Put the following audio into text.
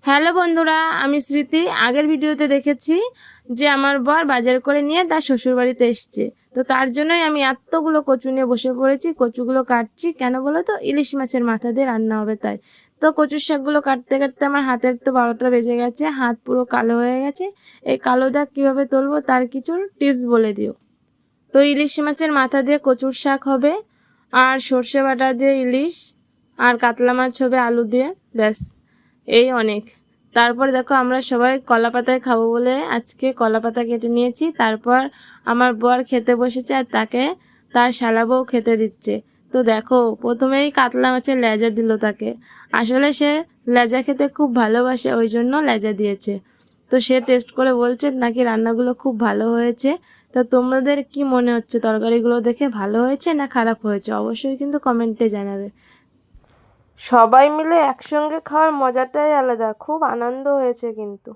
Hello বন্ধুরা, আমি স্মৃতি। আগের ভিডিওতে দেখেছি যে আমার বর বাজার করে নিয়ে তার শ্বশুরবাড়িতে এসছে। তো তার জন্যই আমি এতগুলো কচু নিয়ে বসে পড়েছি। কচুগুলো কাটছি কেন বলো তো, ইলিশ মাছের মাথা দিয়ে রান্না হবে তাই। তো কচুর শাকগুলো কাটতে কাটতে আমার হাতের তো 12টা বেজে গেছে, হাত পুরো কালো হয়ে গেছে। এই কালো দাগ কীভাবে তুলবো তার কিছু টিপস বলে দিও। তো ইলিশ মাছের মাথা দিয়ে কচুর শাক হবে, আর সর্ষে বাটা দিয়ে ইলিশ, আর কাতলা মাছ হবে আলু দিয়ে, ব্যাস এই অনেক। তারপর দেখো আমরা সবাই কলা পাতায় খাবো বলে আজকে কলা পাতা কেটে নিয়েছি। তারপর আমার বর খেতে বসেছে আর তাকে তার শালাবও খেতে দিচ্ছে। তো দেখো প্রথমেই কাতলা মাছের লেজা দিল তাকে। আসলে সে লেজা খেতে খুব ভালোবাসে, ওই জন্য লেজা দিয়েছে। তো সে টেস্ট করে বলছে নাকি রান্নাগুলো খুব ভালো হয়েছে। তো তোমাদের কি মনে হচ্ছে, তরকারিগুলো দেখে ভালো হয়েছে না খারাপ হয়েছে? অবশ্যই কিন্তু কমেন্টে জানাবে। সবাই মিলে একসঙ্গে খাওয়ার মজাটাই আলাদা, খুব আনন্দ হয়েছে কিন্তু।